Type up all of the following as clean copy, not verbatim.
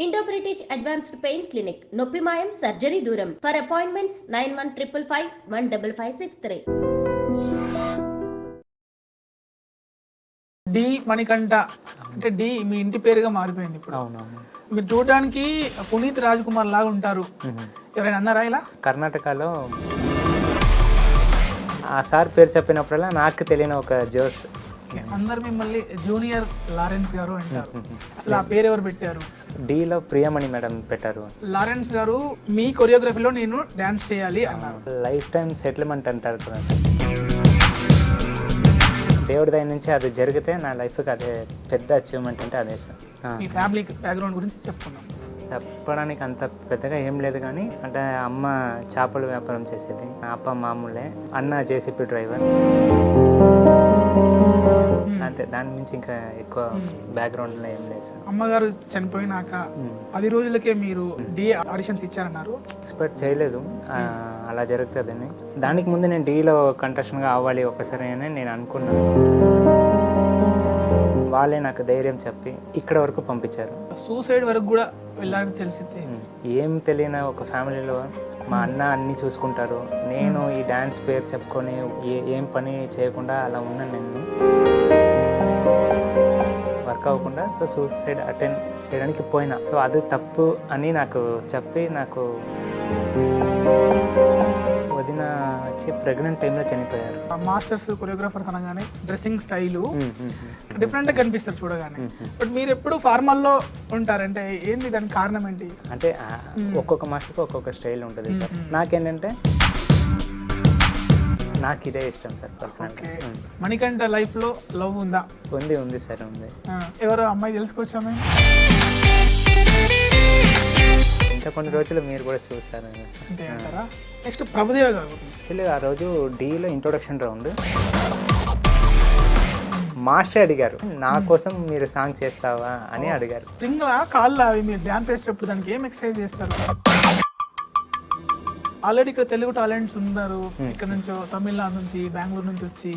Indo British advanced pain clinic నొప్పి మాయం surgery దూరం ఫర్ అపాయింట్మెంట్స్ 9155515563. డి మణికంఠ అంటే డి మీ ఇంటి పేరుగా మారిపోయింది ఇప్పుడు. అవునవును. మీరు చూడడానికి పునీత్ రాజ్ కుమార్ లాగా ఉంటారు. ఎవరైనా అన్నారా ఇలా? కర్ణాటకలో ఆ సార్ పేరు చెప్పినప్పుడల్లా నాకు తెలియని ఒక జోష్. అందరు మిమ్మల్ని జూనియర్ లారెన్స్ గారు అంటారు. అసలు ఆ పేరు ఎవరు పెట్టారు? డీలో ప్రియమణి మేడం పెట్టారు. లారెన్స్ గారు మీ కొరియోగ్రఫీలో నేను డాన్స్ చేయాలి అన్నారు. లైఫ్ టైం సెటిల్మెంట్ అంటారు కదా సార్. దేవుడి దయ నుంచి అది జరిగితే నా లైఫ్కి అదే పెద్ద అచీవ్మెంట్ అంటే అదే సార్. మీ ఫ్యామిలీ బ్యాక్గ్రౌండ్ గురించి చెప్పుకున్నాం. చెప్పడానికి అంత పెద్దగా ఏం లేదు కానీ అంటే అమ్మ చేపల వ్యాపారం చేసేది, అప్ప మామూలే, అన్న జేసీపీ డ్రైవర్, అంతే. దాని నుంచి ఇంకా ఎక్కువ బ్యాక్గ్రౌండ్లో ఏం లేదు సార్. అమ్మగారు చనిపోయినాక 10 రోజులకే మీరు డి ఆడిషన్స్ ఇచ్చారన్నారు. ఎక్స్పెక్ట్ చేయలేదు అలా జరుగుతుందని. దానికి ముందు నేను డీలో కంటెస్టెంట్గా అవ్వాలి ఒకసారి అని నేను అనుకున్నాను. వాళ్ళే నాకు ధైర్యం చెప్పి ఇక్కడ వరకు పంపించారు. సూసైడ్ వరకు కూడా వెళ్ళాలని తెలిసింది. ఏం తెలియని ఒక ఫ్యామిలీలో మా అన్న అన్నీ చూసుకుంటారు, నేను ఈ డ్యాన్స్ పేరు చెప్పుకొని ఏం పని చేయకుండా అలా ఉన్నాను. నేను వర్క్ అవ్వకుండా సో సూసైడ్ అటెండ్ చేయడానికి పోయినా. సో అది తప్పు అని నాకు చెప్పి నాకు వదిన వచ్చి ప్రెగ్నెంట్ టైంలో చనిపోయారు. మాస్టర్స్ కొరియోగ్రాఫర్ అనగానే డ్రెస్సింగ్ స్టైలు డిఫరెంట్గా కనిపిస్తారు చూడగానే. బట్ మీరు ఎప్పుడు ఫార్మల్లో ఉంటారంటే ఏంది, దానికి కారణం ఏంటి? అంటే ఒక్కొక్క మాస్టర్కి ఒక్కొక్క స్టైల్ ఉంటుంది సార్. నాకేంటంటే నాకు ఇదే ఇష్టం సార్ పర్సనల్గా. మణికంఠ లైఫ్లో లవ్ ఉందా? ఉంది సార్, ఉంది. ఎవరో అమ్మాయి తెలుసుకోవచ్చా మేము? ఇంకా కొన్ని రోజులు మీరు కూడా చూస్తారు అంటారా? నెక్స్ట్ ప్రభుదేవ గారు గురించి. ఆ రోజు డీలో ఇంట్రొడక్షన్ రౌండ్ మాస్టర్ అడిగారు, నా కోసం మీరు సాంగ్ చేస్తావా అని అడిగారు. స్ప్రింగ్లా కాళ్ళు అవి మీరు డ్యాన్స్ వేసేటప్పుడు దానికి ఏం ఎక్సర్సైజ్ చేస్తారు? ఆల్రెడీ ఇక్కడ తెలుగు టాలెంట్స్ ఉన్నారు, ఇక్కడ నుంచో తమిళనాడు నుంచి బెంగళూరు నుంచి వచ్చి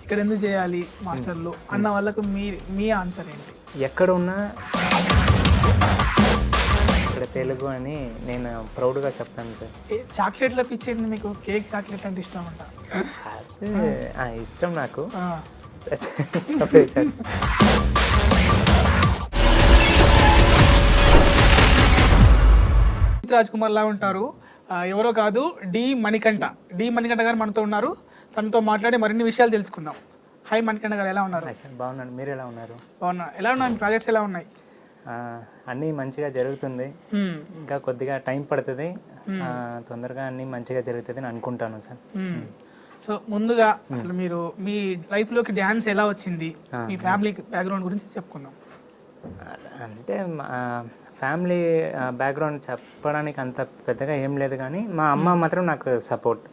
ఇక్కడ ఎందుకు చేయాలి మాస్టర్లు అన్న వాళ్ళకు మీ ఆన్సర్ ఏంటి? ఎక్కడ ఉన్నా ఇక్కడ తెలుగు అని నేను ప్రౌడ్గా చెప్తాను సార్. చాక్లెట్లో పిచ్చింది మీకు? కేక్ చాక్లెట్ అంటే ఇష్టం అంట. అదే ఇష్టం నాకు. రాజ్ కుమార్ లాగా ఉంటారు. ఎవరో కాదు, డి మణికంఠ గారు మనతో ఉన్నారు. తనతో మాట్లాడి మరిన్ని విషయాలు తెలుసుకుందాం. హాయ్ మణికంఠ గారు, ఎలా ఉన్నారు? బాగున్నాను, మీరు ఎలా ఉన్నారు? బాగున్నా. ఎలా ఉన్నాయి ప్రాజెక్ట్స్, ఎలా ఉన్నాయి? అన్నీ మంచిగా జరుగుతుంది. ఇంకా కొద్దిగా టైం పడుతుంది, తొందరగా అన్నీ మంచిగా జరుగుతుంది అని అనుకుంటాను సార్. సో ముందుగా అసలు మీరు మీ లైఫ్లోకి డ్యాన్స్ ఎలా వచ్చింది, మీ ఫ్యామిలీ బ్యాక్గ్రౌండ్ గురించి చెప్పుకుందాం. అంటే ఫ్యామిలీ బ్యాక్గ్రౌండ్ చెప్పడానికి అంత పెద్దగా ఏం లేదు కానీ మా అమ్మ మాత్రం నాకు సపోర్ట్.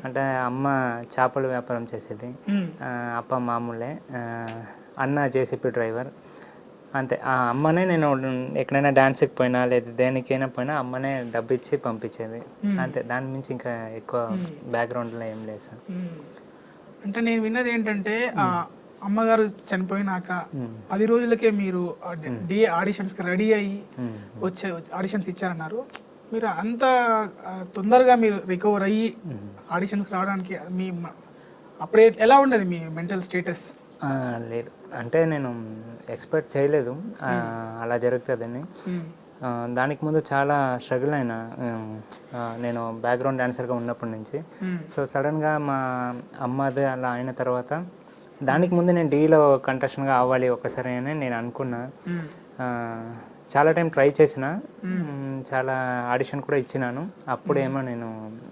అంటే అమ్మ చేపల వ్యాపారం చేసేది, అప్ప మామూలే, అన్న జేసీపీ డ్రైవర్, అంతే. ఆ అమ్మనే నేను ఎక్కడైనా డాన్స్కి పోయినా లేదా దేనికైనా పోయినా అమ్మనే డబ్బు ఇచ్చి పంపించేది, అంతే. దాని మించి ఇంకా ఎక్కువ బ్యాక్గ్రౌండ్లో ఏం లేదు సార్. అంటే నేను విన్నది ఏంటంటే అమ్మగారు చనిపోయినాక 10 రోజులకే మీరు డి ఆడిషన్స్కి రెడీ అయ్యి వచ్చే ఆడిషన్స్ ఇచ్చారన్నారు. మీరు అంత తొందరగా మీరు రికవర్ అయ్యి ఆడిషన్స్కి రావడానికి మీ అప్పుడే ఎలా ఉండేది మీ మెంటల్ స్టేటస్? లేదు, అంటే నేను ఎక్స్పెక్ట్ చేయలేదు అలా జరుగుతుందని. దానికి ముందు చాలా స్ట్రగుల్ అయినా నేను బ్యాక్గ్రౌండ్ డాన్సర్గా ఉన్నప్పటి నుంచి. సో సడన్గా మా అమ్మది అలా అయిన తర్వాత దానికి ముందు నేను డీలో కంటెస్టెంట్గా అవ్వాలి ఒకసారి అని నేను అనుకున్నా. చాలా టైం ట్రై చేసిన, చాలా ఆడిషన్ కూడా ఇచ్చినాను. అప్పుడేమో నేను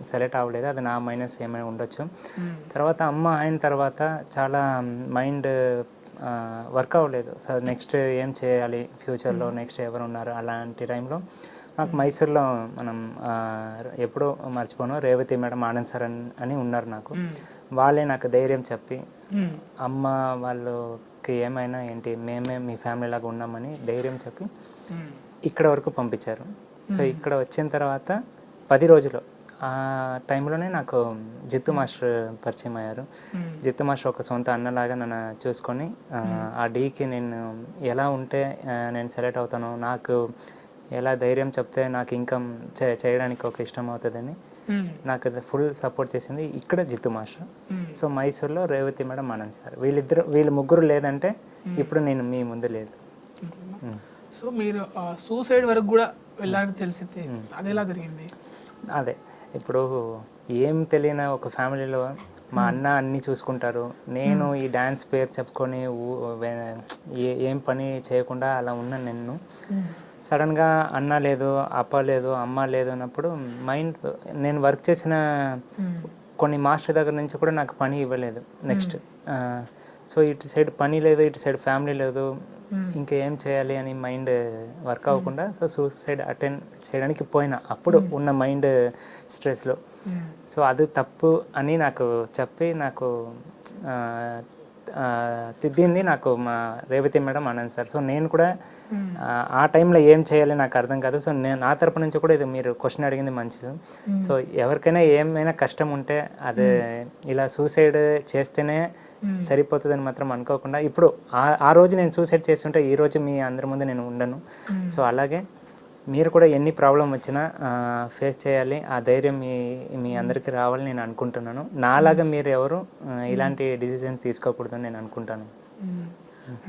సెలెక్ట్ అవ్వలేదు, అది నా మైనస్ ఏమైనా ఉండొచ్చు. తర్వాత అమ్మ అయిన తర్వాత చాలా మైండ్ వర్క్ అవ్వలేదు. సో నెక్స్ట్ ఏం చేయాలి ఫ్యూచర్లో, నెక్స్ట్ ఎవరు ఉన్నారు అలాంటి టైంలో నాకు మైసూర్లో మనం ఎప్పుడూ మర్చిపోను రేవతి మేడం, ఆనంద్ సార్ అని ఉన్నారు నాకు. వాళ్ళే నాకు ధైర్యం చెప్పి అమ్మ వాళ్ళకి ఏమైనా ఏంటి మేమే మీ ఫ్యామిలీ లాగా ఉన్నామని ధైర్యం చెప్పి ఇక్కడ వరకు పంపించారు. సో ఇక్కడ వచ్చిన తర్వాత 10 రోజులు ఆ టైంలోనే నాకు జిత్తు మాస్టర్ పరిచయం అయ్యారు. జిత్తు మాస్టర్ ఒక సొంత అన్నలాగా నన్ను చూసుకొని ఆ డీకి నేను ఎలా ఉంటే నేను సెలెక్ట్ అవుతాను, నాకు ఎలా ధైర్యం చెప్తే నాకు ఇన్కమ్ చేయడానికి ఒక ఇష్టం అవుతుందని నాకు అది ఫుల్ సపోర్ట్ చేసింది ఇక్కడ జిత్తు మాస్టర్. సో మైసూర్లో రేవతి మేడం, ఆనంద్ సార్, వీళ్ళు ముగ్గురు లేదంటే ఇప్పుడు నేను మీ ముందు లేదు. సో మీరు సూసైడ్ వరకు కూడా వెళ్ళాలని తెలిసింది, అది ఎలా జరిగింది? అదే ఇప్పుడు ఏం తెలియని ఒక ఫ్యామిలీలో మా అన్న అన్నీ చూసుకుంటారు, నేను ఈ డ్యాన్స్ పేరు చెప్పుకొని ఏం పని చేయకుండా అలా ఉన్నాను. నేను సడన్గా అన్న లేదు, అప్ప లేదు, అమ్మ లేదు అన్నప్పుడు నేను వర్క్ చేసిన కొన్ని మాస్టర్ దగ్గర నుంచి కూడా నాకు పని ఇవ్వలేదు. నెక్స్ట్ సో ఇటు సైడ్ పని లేదు, ఇటు సైడ్ ఫ్యామిలీ లేదు, ఇంకా ఏం చేయాలి అని మైండ్ వర్క్ అవ్వకుండా సో సూసైడ్ అటెండ్ చేయడానికి పోయినా అప్పుడు ఉన్న మైండ్ స్ట్రెస్లో. సో అది తప్పు అని నాకు చెప్పి నాకు తిద్దింది నాకు మా Revathi madam, Anand sir. So నేను కూడా ఆ టైంలో ఏం చేయాలి నాకు అర్థం కాదు. సో నేను నా తరపు నుంచి కూడా ఇది మీరు క్వశ్చన్ అడిగింది మంచిది. సో ఎవరికైనా ఏమైనా కష్టం ఉంటే అదే ఇలా సూసైడ్ చేస్తేనే సరిపోతుందని మాత్రం అనుకోకుండా, ఇప్పుడు ఆ రోజు నేను సూసైడ్ చేస్తుంటే ఈ రోజు మీ అందరి ముందు నేను ఉండను. సో అలాగే మీరు కూడా ఎన్ని ప్రాబ్లం వచ్చినా ఫేస్ చేయాలి, ఆ ధైర్యం మీ అందరికీ రావాలని నేను అనుకుంటున్నాను. నాలాగా మీరు ఎవరు ఇలాంటి డిసిజన్ తీసుకోకూడదని నేను అనుకుంటాను.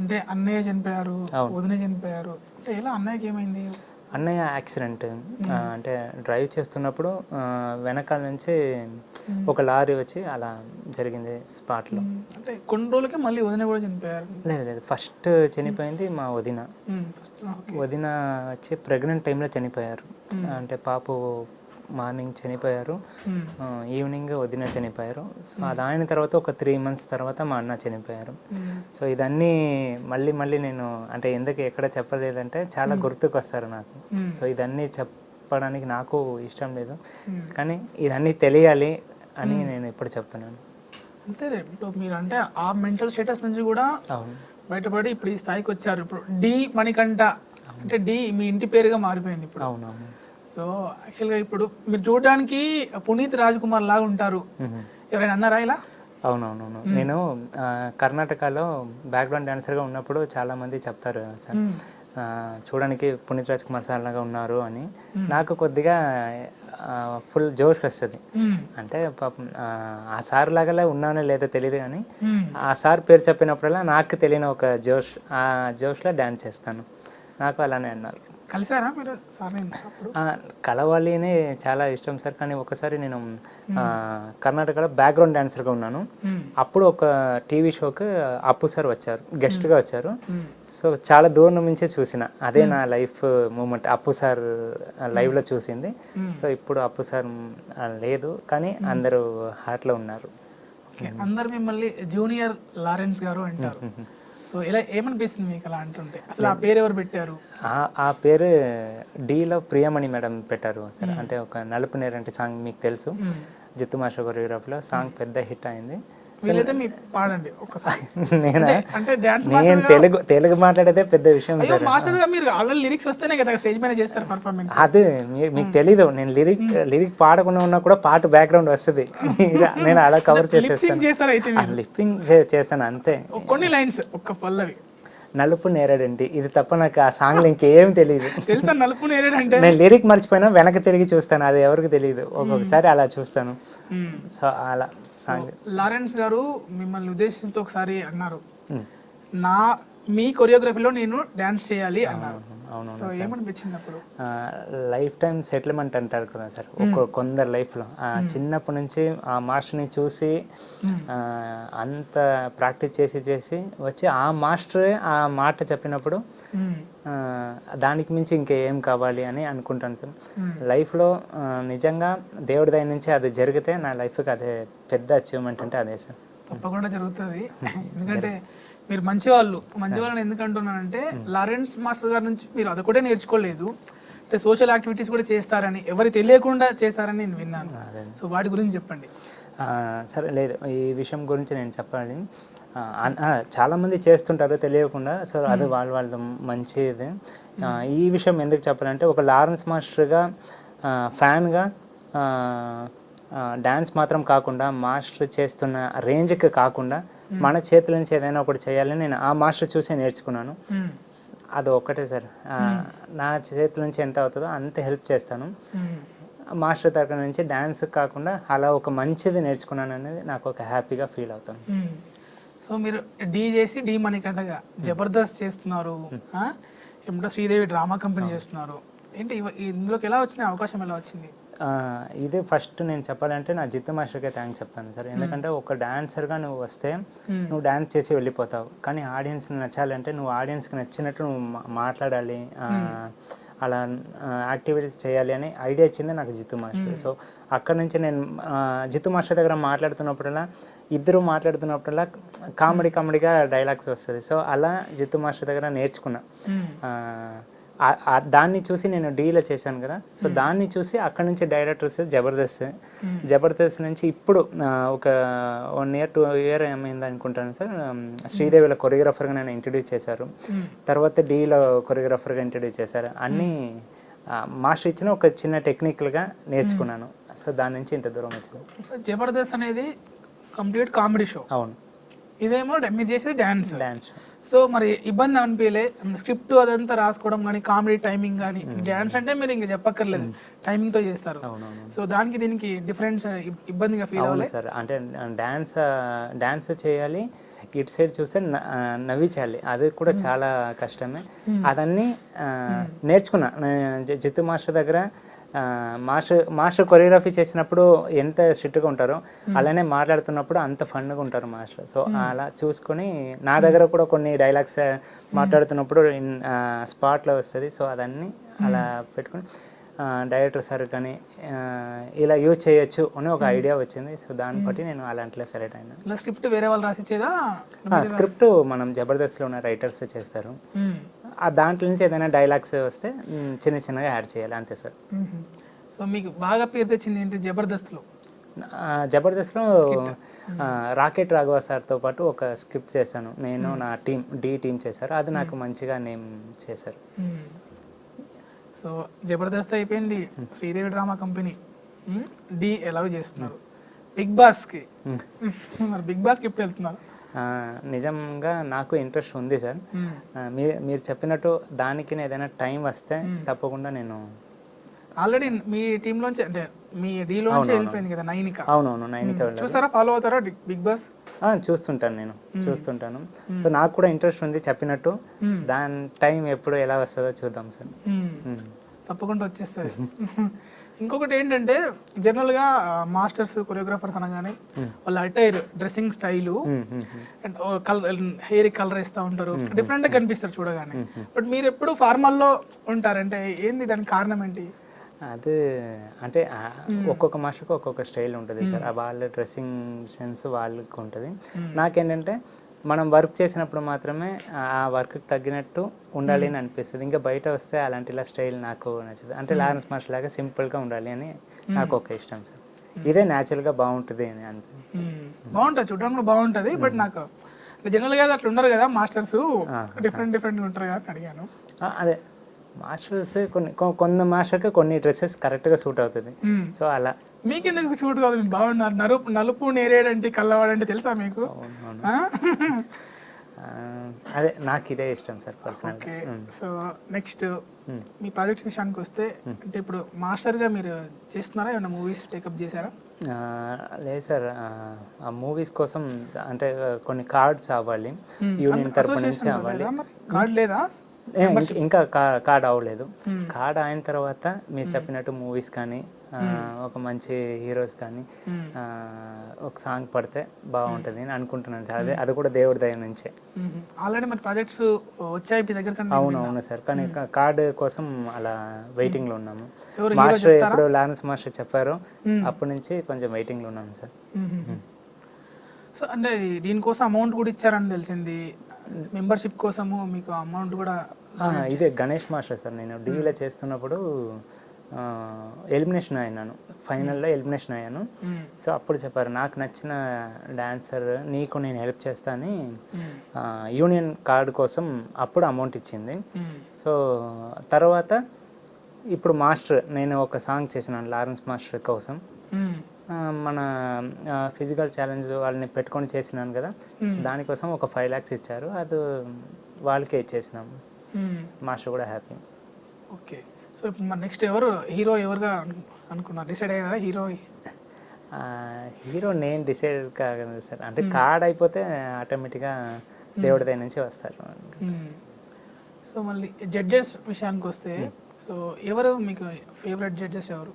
అంటే అన్నయ్య చనిపోయారు, వదిన చనిపోయారు, అంటే ఎలా అన్నయ్యకి ఏమైంది? అన్నయ్య యాక్సిడెంట్, అంటే డ్రైవ్ చేస్తున్నప్పుడు వెనకాల నుంచి ఒక లారీ వచ్చి అలా జరిగింది స్పాట్లో. అంటే కొన్ని రోజులకే మళ్ళీ వదిన కూడా చనిపోయారు? లేదు, ఫస్ట్ చనిపోయింది మా వదిన. వదిన వచ్చి ప్రెగ్నెంట్ టైంలో చనిపోయారు. అంటే పాపు మార్నింగ్ చనిపోయారు, ఈవినింగ్ వదిన చనిపోయారు. సో అది అయిన తర్వాత ఒక 3 months తర్వాత మా అన్న చనిపోయారు. సో ఇదన్నీ మళ్ళీ నేను అంటే ఎందుకు ఎక్కడ చెప్పలేదంటే చాలా గుర్తుకు వస్తారు నాకు. సో ఇదన్నీ చెప్పడానికి నాకు ఇష్టం లేదు, కానీ ఇదన్నీ తెలియాలి అని నేను ఇప్పుడు చెప్తున్నాను. అంతే ఇప్పుడు మీరు అంటే ఆ మెంటల్ స్టేటస్ నుంచి కూడా బయటపడి ఇప్పుడు ఈ స్థాయికి వచ్చారు. ఇప్పుడు డి మణికంఠ అంటే డి మీ ఇంటి పేరుగా మారిపోయింది ఇప్పుడు. అవునవును. సో యాక్చువల్గా ఇప్పుడు మీరు చూడడానికి పునీత్ రాజ్ కుమార్ లాగా ఉంటారు, ఎవరైనా అన్నారా ఇలా? అవునవునవును. నేను కర్ణాటకలో బ్యాక్గ్రౌండ్ డాన్సర్గా ఉన్నప్పుడు చాలామంది చెప్తారు సార్ చూడడానికి పునీత్ రాజ్ కుమార్ సార్ లాగా ఉన్నారు అని. నాకు కొద్దిగా ఫుల్ జోష్ వస్తుంది. అంటే పాపం ఆ సార్ లాగా ఉన్నానో లేదో తెలియదు, కానీ ఆ సార్ పేరు చెప్పినప్పుడల్లా నాకు తెలియని ఒక జోష్, ఆ జోష్లో డ్యాన్స్ చేస్తాను. నాకు అలానే అన్నారు. కలిసారా మీరు సార్? కలవాలి అని చాలా ఇష్టం సార్, కానీ ఒకసారి నేను కర్ణాటకలో బ్యాక్గ్రౌండ్ డాన్సర్గా ఉన్నాను. అప్పుడు ఒక టీవీ షోకి అప్పు సార్ వచ్చారు, గెస్ట్గా వచ్చారు. సో చాలా దూరం నుంచే చూసిన, అదే నా లైఫ్ మూమెంట్, అప్పు సార్ లైవ్లో చూసింది. సో ఇప్పుడు అప్పు సార్ లేదు, కానీ అందరూ హార్ట్లో ఉన్నారు. అందరు మిమ్మల్ని జూనియర్ లారెన్స్ గారు అంటారు. సో ఇలా ఏమనిపిస్తుంది మీకు అలా అంటుంటే? అసలు ఆ పేరు ఎవరు పెట్టారు? ఆ పేరు డీలో ప్రియమణి మేడం పెట్టారు సార్. అంటే ఒక నలుపు నేరంటి సాంగ్ మీకు తెలుసు, జిత్తు మాస్టర్ కొరియోగ్రాఫ్లో సాంగ్ పెద్ద హిట్ అయింది. పాడండి ఒకసారి. నేను తెలుగు మాట్లాడేదే పెద్ద విషయం సార్. లిరిక్స్ వస్తేనే కదా స్టేజ్ మీద చేస్తారు పర్ఫార్మెన్స్. అదే మీకు తెలీదు, నేను లిరిక్ పాడకుండా ఉన్నా కూడా పాట బ్యాక్గ్రౌండ్ వస్తుంది, నేను అలా కవర్ చేసేస్తాను, లిప్పింగ్ చేస్తాను అంతే. కొన్ని లైన్స్ ఒక్క పల్లవి. నలుపు నేరేడండి, ఇది తప్ప నాకు ఆ సాంగ్ ఇంకేం తెలియదు. తెలుసా నలుపు నేరేడంటే? నేను లిరిక్ మర్చిపోయినా వెనక తిరిగి చూస్తాను, అది ఎవరికి తెలియదు, ఒక్కొక్కసారి అలా చూస్తాను. సో అలా సాంగ్. లారెన్స్ గారు మిమ్మల్ని ఉద్దేశించి ఒకసారి అన్నారు, మీ కొరియోగ్రఫీలో నేను డాన్స్ చేయాలి అన్నారు. సో ఏమనిపించింది అప్పుడు? లైఫ్ టైం సెటిల్మెంట్ అంటారు కదా సార్ కొందరు లైఫ్లో. చిన్నప్పటి నుంచి ఆ మాస్టర్ని చూసి అంత ప్రాక్టీస్ చేసి వచ్చి ఆ మాస్టరే ఆ మాట చెప్పినప్పుడు దానికి మించి ఇంకేం కావాలి అని అనుకుంటాను సార్. లైఫ్లో నిజంగా దేవుడి దయ నుంచి అది జరిగితే నా లైఫ్కి అదే పెద్ద అచీవ్మెంట్ అంటే అదే సార్. తప్పకుండా జరుగుతుంది, ఎందుకంటే మీరు మంచివాళ్ళని ఎందుకు అంటున్నానంటే లారెన్స్ మాస్టర్ గారి నుంచి మీరు అది కూడా నేర్చుకోలేదు, అంటే సోషల్ యాక్టివిటీస్ కూడా చేస్తారని, ఎవరికి తెలియకుండా చేస్తారని నేను విన్నాను. సో వాటి గురించి చెప్పండి. సరే, లేదు ఈ విషయం గురించి నేను చెప్పాలి. చాలామంది చేస్తుంటారు తెలియకుండా, సో అది వాళ్ళ మంచిది. ఈ విషయం ఎందుకు చెప్పాలంటే ఒక లారెన్స్ మాస్టర్గా ఫ్యాన్గా డ్యాన్స్ మాత్రం కాకుండా మాస్టర్ చేస్తున్న రేంజ్కి కాకుండా మన చేతుల నుంచి ఏదైనా ఒకటి చేయాలని నేను ఆ మాస్టర్ చూసే నేర్చుకున్నాను. అది ఒక్కటే సార్. నా చేతుల నుంచి ఎంత అవుతుందో అంత హెల్ప్ చేస్తాను. మాస్టర్ తరగతి నుంచి డ్యాన్స్ కాకుండా అలా ఒక మంచిది నేర్చుకున్నాను అనేది నాకు ఒక హ్యాపీగా ఫీల్ అవుతాను. సో మీరు డీ చేసి డీ మణికంఠగా జబర్దస్త్ చేస్తున్నారు, ఏమిటో శ్రీదేవి డ్రామా కంపెనీ చేస్తున్నారు. ఏంటి ఇందులోకి ఎలా వచ్చిన అవకాశం ఎలా వచ్చింది? ఇదే ఫస్ట్ నేను చెప్పాలంటే నా జిత్తు మాస్టర్కే థ్యాంక్స్ చెప్తాను సార్. ఎందుకంటే ఒక డాన్సర్గా నువ్వు వస్తే నువ్వు డాన్స్ చేసి వెళ్ళిపోతావు, కానీ ఆడియన్స్కి నచ్చాలంటే నువ్వు ఆడియన్స్కి నచ్చినట్టు నువ్వు మాట్లాడాలి, అలా యాక్టివిటీస్ చేయాలి అని ఐడియా ఇచ్చింది నాకు జిత్తు మాస్టర్. సో అక్కడ నుంచి నేను జిత్తు మాస్టర్ దగ్గర మాట్లాడుతున్నప్పుడల్లా ఇద్దరు మాట్లాడుతున్నప్పుడల్లా కామెడీగా డైలాగ్స్ వస్తుంది. సో అలా జిత్తు మాస్టర్ దగ్గర నేర్చుకున్నా. దాన్ని చూసి నేను డీలో చేశాను కదా, సో దాన్ని చూసి అక్కడ నుంచి డైరెక్టర్స్ జబర్దస్త్ నుంచి ఇప్పుడు ఒక 1 year 2 year ఏమైంది అనుకుంటాను సార్, శ్రీదేవిలో కొరియోగ్రాఫర్గా నేను ఇంట్రడ్యూస్ చేశారు, తర్వాత డీలో కొరియోగ్రాఫర్గా ఇంట్రడ్యూస్ చేశారు. అన్నీ మాస్టర్ ఇచ్చిన ఒక చిన్న టెక్నికల్గా నేర్చుకున్నాను. సో దాని నుంచి ఇంత దూరం వచ్చింది. జబర్దస్త్ అనేది కంప్లీట్ కామెడీ షో. అవును. ఇదేమో మీరు చేసేది డ్యాన్స్. డ్యాన్స్. సో మరి ఇబ్బంది అనిపించలే స్క్రిప్ట్ అదంతా రాసుకోవడం కానీ, కామెడీ టైమింగ్ కానీ? డ్యాన్స్ అంటే మీరు ఇంకా చెప్పక్కర్లేదు, టైమింగ్తో చేస్తారు. సో దానికి దీనికి డిఫరెన్స్ ఇబ్బందిగా ఫీల్ అవ్వాలి సార్. అంటే డాన్స్ చేయాలి, ఇటు సైడ్ చూస్తే నవ్వించాలి, అది కూడా చాలా కష్టమే. అదన్నీ నేర్చుకున్నా జిత్తు మాస్టర్ దగ్గర. మాస్టర్ కొరియోగ్రఫీ చేసినప్పుడు ఎంత స్ట్రిక్ట్గా ఉంటారో అలానే మాట్లాడుతున్నప్పుడు అంత ఫన్గా ఉంటారు మాస్టర్. సో అలా చూసుకొని నా దగ్గర కూడా కొన్ని డైలాగ్స్ మాట్లాడుతున్నప్పుడు స్పాట్లో వస్తుంది. సో అదన్నీ అలా పెట్టుకొని డైరెక్టర్ సార్ కానీ ఇలా యూజ్ చేయొచ్చు అని ఒక ఐడియా వచ్చింది. సో దాన్ని బట్టి నేను అలాంటిలో సెలెక్ట్ అయినా. స్క్రిప్ట్ వేరే వాళ్ళు రాసిచ్చేదా? స్క్రిప్ట్ మనం జబర్దస్త్లో ఉన్న రైటర్స్ చేస్తారు. దాంట్లో నుంచి ఏదైనా డైలాగ్స్ వస్తే చిన్నగా యాడ్ చేయాలి, అంతే సార్. సో మీకు బాగా పేరు తెచ్చింది ఏంటి జబర్దస్త్లో? జబర్దస్త్లో రాకెట్ రాఘవ సార్తో పాటు ఒక స్క్రిప్ట్ చేశాను నేను, నా టీం చేశారు. అది నాకు మంచిగా నేమ్ చేశారు. సో జబర్దస్త్ అయిపోయింది, శ్రీదేవి డ్రామా కంపెనీ, డి ఎలా చేస్తున్నారు, బిగ్ బాస్కి. మరి బిగ్ బాస్కి ఎప్పుడు వెళ్తున్నారు? నిజంగా నాకు ఇంట్రెస్ట్ ఉంది సార్. మీరు చెప్పినట్టు దానికి ఏదైనా టైం వస్తే తప్పకుండా నేను. ఆల్రెడీ మీ టీంలోంచి అంటే మీ డీలోంచి వెళ్ళిపోయింది కదా నైనిక. అవునవును, నైనిక. చూసారా, ఫాలో అవుతారా బిగ్ బాస్? చూస్తుంటాను, నేను చూస్తుంటాను. సో నాకు కూడా ఇంట్రెస్ట్ ఉంది చెప్పినట్టు. దాని టైం ఎప్పుడు ఎలా వస్తుందో చూద్దాం సార్. తప్పకుండా వచ్చేస్తుంది. ఇంకొకటి ఏంటంటే జనరల్గా మాస్టర్స్ కొరియోగ్రాఫర్స్ అనగానే వాళ్ళ attire, dressing style, and hair colour వేస్తూ ఉంటారు, డిఫరెంట్గా కనిపిస్తారు చూడగానే. బట్ మీరు ఎప్పుడు ఫార్మల్లో ఉంటారంటే ఏంది, దానికి కారణం ఏంటి? అది అంటే ఒక్కొక్క మాస్టర్కి ఒక్కొక్క స్టైల్ ఉంటుంది సార్. వాళ్ళ డ్రెస్సింగ్ సెన్స్ వాళ్ళకి ఉంటుంది. నాకేంటంటే మనం వర్క్ చేసినప్పుడు మాత్రమే ఆ వర్క్కి తగ్గినట్టు ఉండాలి అని అనిపిస్తుంది. ఇంకా బయట వస్తే అలాంటి స్టైల్ నాకు నచ్చదు. అంటే లారెన్స్ మాస్టర్ లాగా సింపుల్గా ఉండాలి అని నాకు ఒక ఇష్టం సార్. ఇదే న్యాచురల్గా బాగుంటుంది అని అంతే. బాగుంటుంది, చూడడానికి కూడా బాగుంటుంది. బట్ నాకు జనరల్గా అట్లా ఉండరు కదా మాస్టర్స్, డిఫరెంట్గా ఉంటారు కదా అని అడిగాను. అదే మాస్టర్స్ కొన్ని మాస్టర్కి కొన్ని డ్రెస్సెస్ కరెక్ట్గా సూట్ అవుతుంది. సో అలా. మీకు ఎందుకు సూట్ కాదు? బాగున్నారు. నలుపు నేరేడంటే కల్లవాడంటే తెలుసా మీకు? అదే నాకు ఇదే ఇష్టం sir personal. Okay. So next మీ ప్రాజెక్ట్ విషయానికి వస్తే, అంటే ఇప్పుడు మాస్టర్గా మీరు చేస్తున్నారా, ఏమైనా మూవీస్ టేకప్ చేశారా? లేదు సార్, ఆ మూవీస్ కోసం అంటే కొన్ని కార్డ్స్ అవ్వాలి, యూనియన్ తరపు నుంచి అవ్వాలి. కార్డ్ లేదా? ఇంకా కార్డ్ అవ్వలేదు. కార్డ్ అయిన తర్వాత మీరు చెప్పినట్టు మూవీస్ కానీ, ఒక మంచి హీరోస్ కానీ ఒక సాంగ్ పడితే బాగుంటుంది అని అనుకుంటున్నాను సార్. అది కూడా దేవుడి దయ నుంచే. ఆల్రెడీ మన ప్రాజెక్ట్స్ వచ్చాయి మీ దగ్గర? అవును సార్, కానీ కార్డ్ కోసం అలా వెయిటింగ్లో ఉన్నాము. మాస్టర్ ఎప్పుడు లారెన్స్ మాస్టర్ చెప్పారో అప్పటి నుంచి కొంచెం వెయిటింగ్లో ఉన్నాను సార్. సో అంటే దీనికోసం అమౌంట్ కూడా ఇచ్చారని తెలిసింది, మెంబర్షిప్ కోసము మీకు అమౌంట్ కూడా? ఇదే గణేష్ మాస్టర్ సార్. నేను డీలో చేస్తున్నప్పుడు ఎలిమినేషన్ అయినాను, ఫైనల్లో ఎలిమినేషన్ అయ్యాను. సో అప్పుడు చెప్పారు, నాకు నచ్చిన డాన్సర్ నీకు నేను హెల్ప్ చేస్తా అని యూనియన్ కార్డు కోసం అప్పుడు అమౌంట్ ఇచ్చింది. సో తర్వాత ఇప్పుడు మాస్టర్ నేను ఒక సాంగ్ చేసినాను లారెన్స్ మాస్టర్ కోసం. మన ఫిజికల్ ఛాలెంజ్ వాళ్ళని పెట్టుకొని చేసినాను కదా, దానికోసం ఒక 5 lakhs ఇచ్చారు. అది వాళ్ళకే ఇచ్చేసినాము. మాస్టర్ కూడా హ్యాపీ. ఓకే. సో ఇప్పుడు మరి నెక్స్ట్ ఎవరు హీరో ఎవరుగా అనుకున్నారు, డిసైడ్ అయ్యారా హీరో? హీరో నేను డిసైడ్ కాగలను సార్, అంటే కార్డ్ అయిపోతే ఆటోమేటిక్గా దేవుడి దగ్గర నుంచి వస్తారు. సో మళ్ళీ జడ్జెస్ విషయానికి వస్తే, సో ఎవరు మీకు ఫేవరెట్ జడ్జెస్ ఎవరు?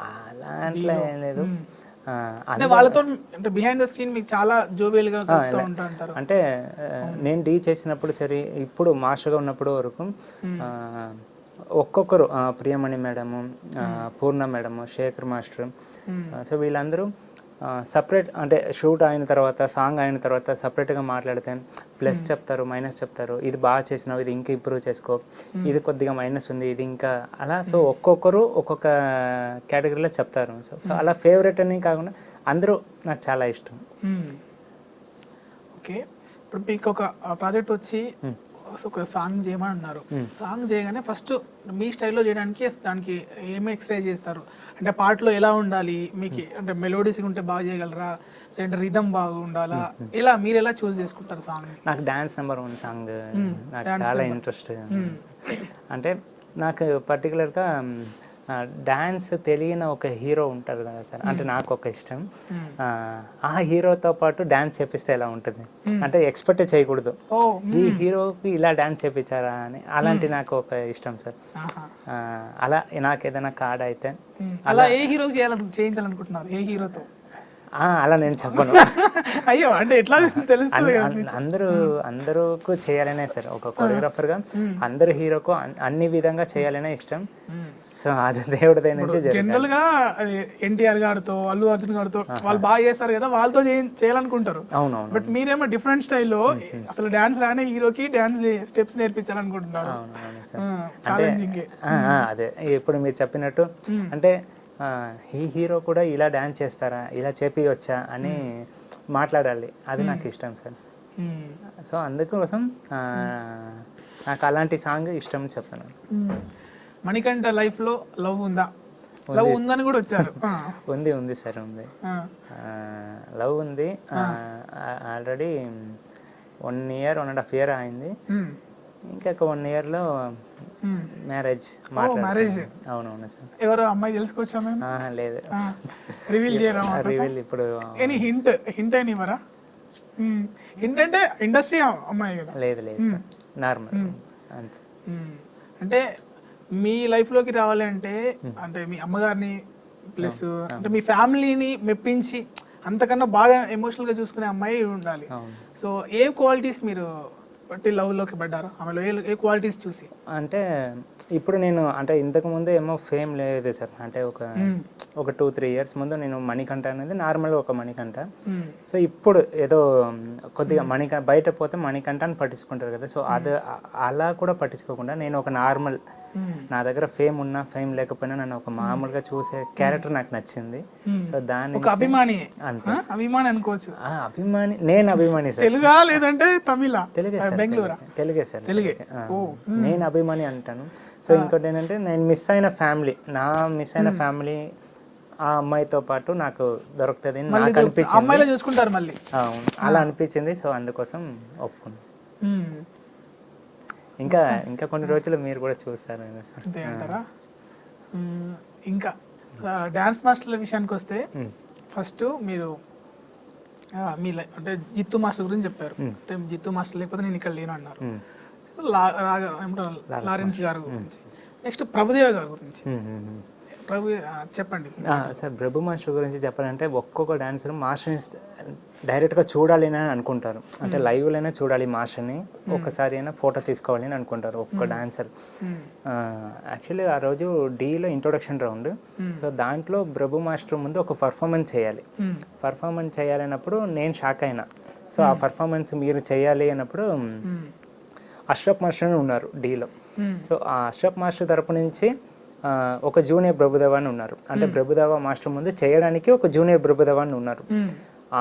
అలా అట్లా ఏం లేదు. అంటే వాళ్ళతో అంటే బిహైండ్ ద స్క్రీన్ మీకు చాలా జోబియల్గా ఉంటారు. అంటే నేను డీ చేసినప్పుడు సరే, ఇప్పుడు మాస్టర్గా ఉన్నప్పుడు వరకు ఒక్కొక్కరు ప్రియమణి మేడము, పూర్ణ మేడము, శేఖర్ మాస్టర్, సో వీళ్ళందరూ సపరేట్, అంటే షూట్ అయిన తర్వాత సాంగ్ అయిన తర్వాత సపరేట్గా మాట్లాడితే ప్లస్ చెప్తారు, మైనస్ చెప్తారు, ఇది బాగా చేసినావు, ఇది ఇంకా ఇంప్రూవ్ చేసుకో, ఇది కొద్దిగా మైనస్ ఉంది, ఇది ఇంకా అలా. సో ఒక్కొక్కరు ఒక్కొక్క కేటగిరీలో చెప్తారు. సో అలా ఫేవరెట్ అని కాకుండా అందరూ నాకు చాలా ఇష్టం. ఓకే. ఇప్పుడు మీకు ఒక ప్రాజెక్ట్ వచ్చి ఒక సాంగ్ చేయమని అన్నారు. సాంగ్ చేయగానే ఫస్ట్ మీ స్టైల్లో చేయడానికి దానికి ఏమి ఎక్సర్సైజ్ చేస్తారు? అంటే పాటలో ఎలా ఉండాలి మీకు, అంటే మెలోడీస్ ఉంటే బాగా చేయగలరా, లేదంటే రిథమ్ బాగా ఉండాలా, ఇలా మీరు ఎలా చూస్ చేసుకుంటారు సాంగ్? నాకు డాన్స్ నెంబర్ 1 సాంగ్ నాకు చాలా ఇంట్రెస్ట్. అంటే నాకు పర్టికులర్గా డాన్స్ తెలియని ఒక హీరో ఉంటారు కదా సార్, అంటే నాకు ఒక ఇష్టం. ఆ హీరోతో పాటు డాన్స్ చేపిస్తే ఎలా ఉంటుంది, అంటే ఎక్స్పెక్ట్ చేయకూడదు ఈ హీరోకి ఇలా డాన్స్ చేపించారా అని, అలాంటి నాకు ఒక ఇష్టం సార్. అలా నాకు ఏదైనా కార్డ్ అయితే అలా ఏ హీరోకి చేయించాలనుకుంటున్నారు, ఏ హీరోతో? అలా నేను చెప్పను. అయ్యో, అంటే ఎట్లా తెలుస్తుంది? అందరూకు చేయాలనే సార్, ఒక కొరియోగ్రాఫర్గా అందరు హీరోకు అన్ని విధంగా చేయాలనే ఇష్టం. సో అది దేవుడి దగ్గర నుంచి జనరల్ గా ఎన్టీఆర్ గారితో, అల్లు అర్జున్ గారితో వాళ్ళు బాగా చేస్తారు కదా, వాళ్ళతో చేయాలనుకుంటారు. అవునవును. బట్ మీరేమో డిఫరెంట్ స్టైల్లో అసలు డాన్స్ రానే హీరోకి డాన్స్ స్టెప్స్ నేర్పించాలనుకుంటున్నారు. అదే ఇప్పుడు మీరు చెప్పినట్టు, అంటే ఈ హీరో కూడా ఇలా డాన్స్ చేస్తారా, ఇలా చేపియొచ్చా అని మాట్లాడాలి, అది నాకు ఇష్టం సార్. సో అందుకోసం నాకు అలాంటి సాంగ్ ఇష్టం చెప్తాను. మణికంఠ లైఫ్ లో లవ్ ఉందా? లవ్ ఉందని కూడా వచ్చారు. ఉంది సార్, ఉంది. లవ్ ఉంది. ఆల్రెడీ 1 year 1.5 year అయింది. ఇంకొక 1 yearలో మ్యారేజ్. అవునవును సార్. ఎవరో అమ్మాయి తెలుసుకోవచ్చా? లేదు, రివీల్ చేయరా? రివీల్ ఇప్పుడు హింట్ అని ఇవ్వరా? హింట్ అంటే ఇండస్ట్రీ అమ్మాయి కదా? లేదు సార్, నార్మల్ అంతే. అంటే మీ లైఫ్ లోకి రావాలి అంటే మీ అమ్మగారిని ప్లస్ అంటే మీ ఫ్యామిలీని మెప్పించి అంతకన్నా బాగా ఎమోషనల్ గా చూసుకునే అమ్మాయి ఉండాలి. సో ఏ క్వాలిటీస్ మీరు లవ్ లోకి పడ్డారు ఆమెలో, ఏ క్వాలిటీస్ చూసి? అంటే ఇప్పుడు నేను, అంటే ఇంతకు ముందు ఏమో ఫేమ్ లేదు సార్, అంటే ఒక 2-3 years ముందు నేను మణికంఠ అనేది నార్మల్గా ఒక మణికంఠ. సో ఇప్పుడు ఏదో కొద్దిగా బయట పోతే మణికంఠ అని పట్టించుకుంటారు కదా, సో అది అలా కూడా పట్టించుకోకుండా నేను ఒక నార్మల్, నా దగ్గర ఫేమ్ ఉన్నా ఫేమ్ లేకపోయినా నన్ను ఒక మామూలుగా చూసే క్యారెక్టర్ నాకు నచ్చింది. సో దాన్ని అభిమాని అంతే, అభిమాని అనుకోవచ్చు. అభిమాని, నేను అభిమాని సార్. తెలుగా లేదంటే తమిళ? తెలుగే సార్, తెలుగే సార్, తెలుగే. నేను అభిమాని అంటాను. సో ఇంకోటి ఏంటంటే, నేను మిస్ అయిన ఫ్యామిలీ ఆ అమ్మాయితో పాటు నాకు దొరుకుతుంది నాకు అనిపించింది. అమ్మాయిలో చూసుకుంటారు మళ్ళీ, అలా అనిపించింది. సో అందుకోసం ఒప్పుకున్నాను. ఇంకా కొన్ని రోజులు మీరు కూడా చూస్తారు అంతే అంటారా? ఇంకా డాన్స్ మాస్టర్ల విషయానికి వస్తే, ఫస్ట్ మీరు మీ అంటే జిత్తు మాస్టర్ గురించి చెప్పారు. అంటే జిత్తు మాస్టర్ లేకపోతే నేను ఇక్కడ లేను అన్నారు. లారెన్స్ గారు గురించి, నెక్స్ట్ ప్రభుదేవ గారి గురించి చెప్పండి సార్. ప్రభు మాస్టర్ గురించి చెప్పాలంటే, ఒక్కొక్క డాన్సర్ మాస్టర్ని డైరెక్ట్గా చూడాలి అని అనుకుంటారు, అంటే లైవ్లోనే చూడాలి మాస్టర్ని, ఒక్కసారి అయినా ఫోటో తీసుకోవాలి అని అనుకుంటారు ఒక్కొక్క డాన్సర్. యాక్చువల్లీ ఆ రోజు డీలో ఇంట్రొడక్షన్ రౌండ్. సో దాంట్లో ప్రభు మాస్టర్ ముందు ఒక పర్ఫార్మెన్స్ చేయాలన్నప్పుడు నేను షాక్ అయినా. సో ఆ పర్ఫార్మెన్స్ మీరు చేయాలి అన్నప్పుడు అష్రఫ్ మాస్టర్ అని ఉన్నారు డీలో. సో ఆ అష్రఫ్ మాస్టర్ తరపు నుంచి ఒక జూనియర్ ప్రభుదేవ అని ఉన్నారు, అంటే ప్రభుదేవ మాస్టర్ ముందు చేయడానికి ఒక జూనియర్ ప్రభుదేవ అని ఉన్నారు.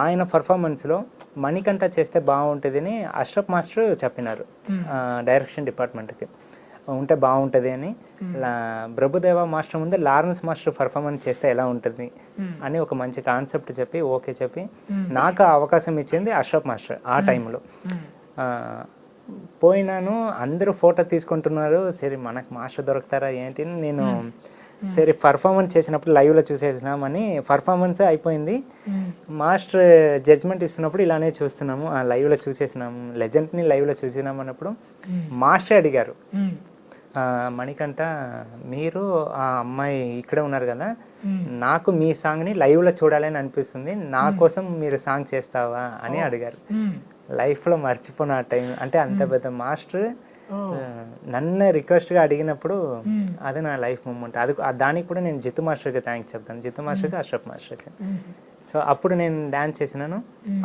ఆయన పర్ఫార్మెన్స్లో మణికంఠ చేస్తే బాగుంటుందని అష్రఫ్ మాస్టర్ చెప్పినారు డైరెక్షన్ డిపార్ట్మెంట్కి, ఉంటే బాగుంటుంది అని. ప్రభుదేవ మాస్టర్ ముందు లారెన్స్ మాస్టర్ పర్ఫార్మెన్స్ చేస్తే ఎలా ఉంటుంది అని ఒక మంచి కాన్సెప్ట్ చెప్పి ఓకే చెప్పి నాకు అవకాశం ఇచ్చింది అష్రఫ్ మాస్టర్ ఆ టైంలో. పోయినాను, అందరూ ఫోటో తీసుకుంటున్నారు. సరే మనకు మాస్టర్ దొరుకుతారా ఏంటి అని నేను సరే పర్ఫార్మెన్స్ చేసినప్పుడు లైవ్లో చూసేసినామని పర్ఫార్మెన్స్ అయిపోయింది. మాస్టర్ జడ్జ్మెంట్ ఇస్తున్నప్పుడు ఇలానే చూస్తున్నాము, లైవ్లో చూసేసినాము, లెజెండ్ని లైవ్లో చూసినాము అన్నప్పుడు మాస్టర్ అడిగారు, మణికంఠ మీరు ఆ అమ్మాయి ఇక్కడే ఉన్నారు కదా, నాకు మీ సాంగ్ని లైవ్లో చూడాలని అనిపిస్తుంది, నా కోసం మీరు సాంగ్ చేస్తావా అని అడిగారు. లైఫ్లో మర్చిపోయిన ఆ టైం, అంటే అంత పెద్ద మాస్టర్ నన్ను రిక్వెస్ట్గా అడిగినప్పుడు అది నా లైఫ్ మూమెంట్. అది దానికి కూడా నేను జితు మాస్టర్కి థ్యాంక్స్ చెప్తాను, జితు మాస్టర్కి, అష్రఫ్ మాస్టర్కి. సో అప్పుడు నేను డ్యాన్స్ చేసినాను,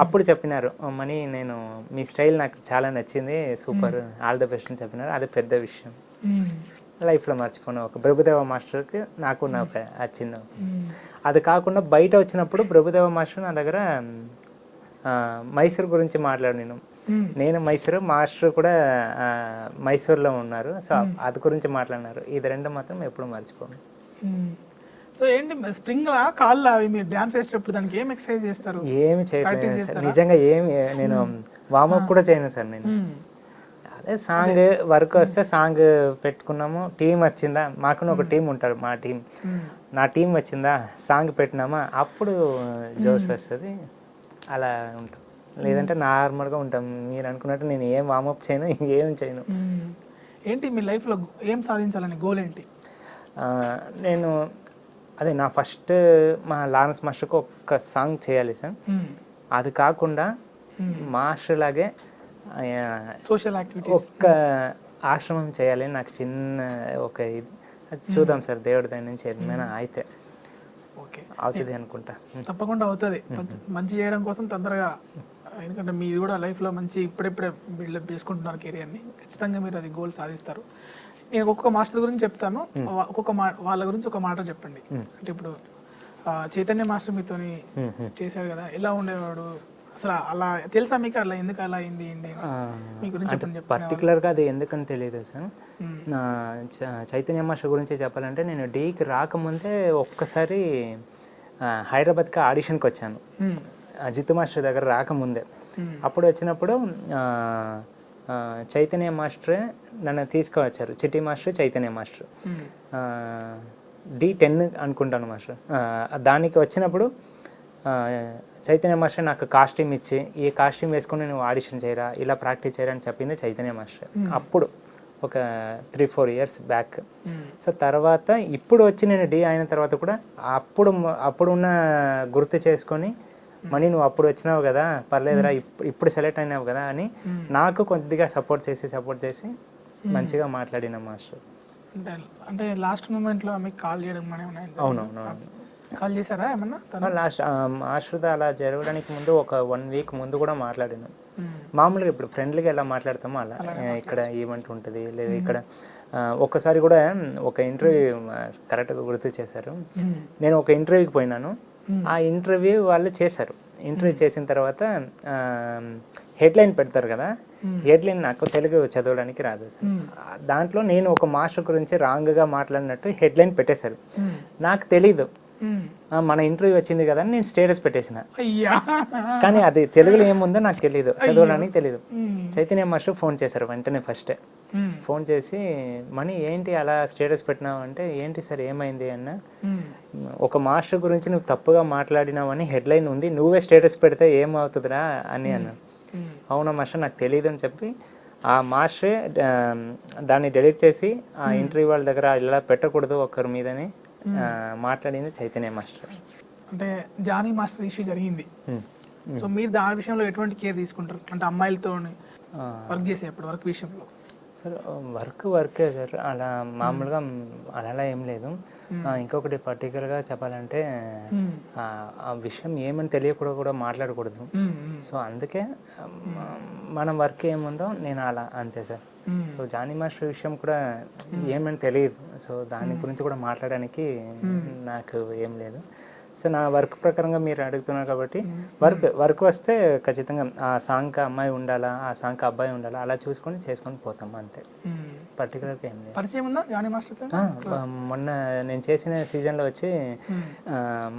అప్పుడు చెప్పినారు మనీ నేను మీ స్టైల్ నాకు చాలా నచ్చింది, సూపర్, ఆల్ ద బెస్ట్ అని చెప్పినారు. అది పెద్ద విషయం, లైఫ్లో మర్చిపోయిన ఒక ప్రభుదేవ మాస్టర్కి నాకు వచ్చింది. అది కాకుండా బయట వచ్చినప్పుడు ప్రభుదేవ మాస్టర్ నా దగ్గర మైసూర్ గురించి మాట్లాడినాను. నేను మైసూరు, మాస్టర్ కూడా మైసూర్లో ఉన్నారు. సో అది గురించి మాట్లాడినారు. ఇది రెండు మాత్రం ఎప్పుడు మర్చిపోను. సో ఏంటి స్ప్రింగ్ కాళ్ళు అవి మీరు డాన్స్ చేసేటప్పుడు దానికి ఏం ఎక్సర్సైజ్ చేస్తారు? ఏమి చేయట్లేదు సార్, నిజంగా ఏమి నేను వార్మప్ కూడా చేయను సార్. నేను అదే సాంగ్ వర్క్ వస్తే సాంగ్ పెట్టుకున్నాము, టీం వచ్చిందా, మాకు ఒక టీం ఉంటారు, మా టీం, నా టీం వచ్చిందా, సాంగ్ పెట్టినామా, అప్పుడు జోష్ వస్తుంది, అలా ఉంటాం. లేదంటే నార్మల్గా ఉంటాం. మీరు అనుకున్నట్టు నేను ఏం వార్మప్ చేయను, ఏం చేయను. ఏంటి మీ లైఫ్లో ఏం సాధించాలని గోల్ ఏంటి? నేను అదే నా ఫస్ట్ మా లారెన్స్ మాస్టర్కి ఒక్క సాంగ్ చేయాలి సార్. అది కాకుండా మాస్టర్ లాగే సోషల్ యాక్టివిటీస్ ఒక్క ఆశ్రమం చేయాలి నాకు చిన్న ఒక ఇది. చూద్దాం సార్, దేవుడి దాని నుంచి ఏమైనా అయితే అవుతుంది అనుకుంటా. తప్పకుండా అవుతుంది. మంచి చేయడం కోసం తొందరగా, ఎందుకంటే మీరు కూడా లైఫ్లో మంచి ఇప్పుడిప్పుడే బిల్డప్ చేసుకుంటున్నారు కెరియర్ని, ఖచ్చితంగా మీరు అది గోల్ సాధిస్తారు. నేను ఒక్కొక్క మాస్టర్ గురించి చెప్తాను, ఒక్కొక్క వాళ్ళ గురించి ఒక మాట చెప్పండి. అంటే ఇప్పుడు చైతన్య మాస్టర్ మీతోని చేశాడు కదా, ఎలా ఉండేవాడు అసలు, అలా తెలుసా మీకు, అలా ఎందుకు అలా అయింది ఏంటి మీ గురించి చెప్పండి. పర్టికులర్గా అది ఎందుకని తెలియదు సార్. చైతన్య మాస్టర్ గురించి చెప్పాలంటే నేను డీకి రాకముందే ఒక్కసారి హైదరాబాద్కి ఆడిషన్కి వచ్చాను, జితు మాస్టర్ దగ్గర రాకముందే. అప్పుడు వచ్చినప్పుడు చైతన్య మాస్టరే నన్ను తీసుకువచ్చారు, చిట్టి మాస్టర్, చైతన్య మాస్టర్, D10 అనుకుంటాను మాస్టర్. దానికి వచ్చినప్పుడు చైతన్య మాస్టర్ నాకు కాస్ట్యూమ్ ఇచ్చి, ఈ కాస్ట్యూమ్ వేసుకొని నువ్వు ఆడిషన్ చేయరా, ఇలా ప్రాక్టీస్ చేయరా అని చెప్పింది చైతన్య మాస్టర్. అప్పుడు ఒక 3-4 years బ్యాక్. సో తర్వాత ఇప్పుడు వచ్చి నేను డి అయిన తర్వాత కూడా అప్పుడు ఉన్న గుర్తు చేసుకొని, మనీ నువ్వు అప్పుడు వచ్చినావు కదా, పర్లేదురా, ఇప్పుడు సెలెక్ట్ అయినావు కదా అని నాకు కొద్దిగా సపోర్ట్ చేసి మంచిగా మాట్లాడిన మాస్టర్. అంటే లాస్ట్ మూమెంట్లో మీకు కాల్ చేయడం? అవునవును, కాల్ చేశారా ఏమన్నా? లాస్ట్ మాస్టర్ అలా జరగడానికి ముందు ఒక 1 week ముందు కూడా మాట్లాడాను. మామూలుగా ఇప్పుడు ఫ్రెండ్లీగా ఎలా మాట్లాడతామో అలా, ఇక్కడ ఈవెంట్ ఉంటుంది లేదా ఇక్కడ. ఒక్కసారి కూడా ఒక ఇంటర్వ్యూ కరెక్ట్గా గుర్తు చేశారు. నేను ఒక ఇంటర్వ్యూకి పోయినాను, ఆ ఇంటర్వ్యూ వాళ్ళు చేశారు. ఇంటర్వ్యూ చేసిన తర్వాత హెడ్లైన్ పెడతారు కదా, హెడ్లైన్ నాకు తెలుగు చదవడానికి రాదు సార్. దాంట్లో నేను ఒక మాస్టర్ గురించి రాంగ్గా మాట్లాడినట్టు హెడ్లైన్ పెట్టేశారు. నాకు తెలీదు, మన ఇంటర్వ్యూ వచ్చింది కదా అని నేను స్టేటస్ పెట్టేసిన. కానీ అది తెలుగులో ఏముందో నాకు తెలియదు, చదవడానికి తెలీదు. చైతన్య మాస్టర్ ఫోన్ చేశారు వెంటనే, ఫస్టే ఫోన్ చేసి, మనీ ఏంటి అలా స్టేటస్ పెట్టినావు అంటే, ఏంటి సార్ ఏమైంది అన్న, ఒక మాస్టర్ గురించి నువ్వు తప్పుగా మాట్లాడినావని హెడ్లైన్ ఉంది, నువ్వే స్టేటస్ పెడితే ఏమవుతుందిరా అని అన్నాను. అవునా మాస్టర్, నాకు తెలియదు అని చెప్పి ఆ మాస్టరే దాన్ని డెలీట్ చేసి, ఆ ఇంటర్వ్యూ వాళ్ళ దగ్గర ఇలా పెట్టకూడదు ఒకరి మీదని మాట్లాడింది చైతన్య మాస్టర్. అంటే జానీ మాస్టర్ ఇష్యూ జరిగింది, సో మీరు దాని విషయంలో ఎటువంటి కేర్ తీసుకుంటారు? అంటే అమ్మాయిలతో వర్క్ చేసేప్పుడు వర్క్ విషయంలో. సార్ వర్కే సార్, అలా మామూలుగా అలా ఏం లేదు. ఇంకొకటి పర్టికులర్గా చెప్పాలంటే ఆ విషయం ఏమని తెలియకూడదు, కూడా మాట్లాడకూడదు. సో అందుకే మనం వర్క్ ఏముందో నేను అలా అంతే సార్. సో జానీ మాస్టర్ విషయం కూడా ఏమని తెలియదు, సో దాని గురించి కూడా మాట్లాడడానికి నాకు ఏం లేదు. సో నా వర్క్ ప్రకారంగా మీరు అడుగుతున్నారు కాబట్టి వర్క్ వస్తే ఖచ్చితంగా ఆ సాంగ్కి అమ్మాయి ఉండాలా, ఆ సాంగ్కి అబ్బాయి ఉండాలా, అలా చూసుకొని చేసుకొని పోతాం అంతే. పర్టికులర్గా ఏం లేదు. పరిచయం ఉందా జానీ మాస్టర్తో? మొన్న నేను చేసిన సీజన్లో వచ్చి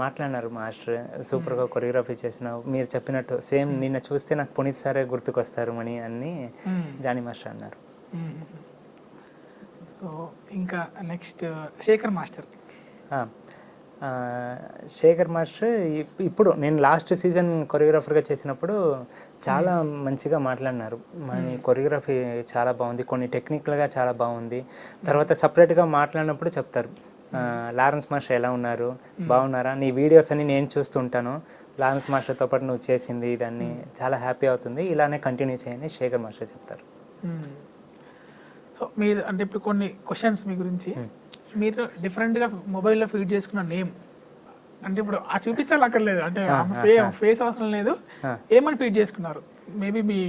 మాట్లాడినారు మాస్టర్, సూపర్గా కొరియోగ్రఫీ చేసినావు, మీరు చెప్పినట్టు సేమ్ నిన్న చూస్తే నాకు పునీత్ సారే గుర్తుకొస్తారు మని అని జానీ మాస్టర్ అన్నారు. సో ఇంకా next Shekhar master. Shekhar master ఇప్పుడు నేను లాస్ట్ సీజన్ కొరియోగ్రాఫర్గా చేసినప్పుడు చాలా మంచిగా మాట్లాడినారు. మన కొరియోగ్రఫీ చాలా బాగుంది, కొన్ని టెక్నికల్గా చాలా బాగుంది. తర్వాత సపరేట్గా మాట్లాడినప్పుడు చెప్తారు, లారెన్స్ మాస్టర్ ఎలా ఉన్నారు, బాగున్నారా, నీ వీడియోస్ అని నేను చూస్తుంటాను, లారెన్స్ మాస్టర్తో పాటు నువ్వు చేసింది దాన్ని చాలా హ్యాపీ అవుతుంది, ఇలానే కంటిన్యూ చేయని శేఖర్ మాస్టర్ చెప్తారు. సో మీరు అంటే ఇప్పుడు కొన్ని క్వశ్చన్స్ మీ గురించి, మీరు డిఫరెంట్గా మొబైల్లో ఫీడ్ చేసుకున్న నేమ్ అంటే ఇప్పుడు ఆ చూపించాలి అక్కర్లేదు, అంటే ఫేస్ అవసరం లేదు, ఏమని ఫీడ్ చేసుకున్నారు? మేబీ మీ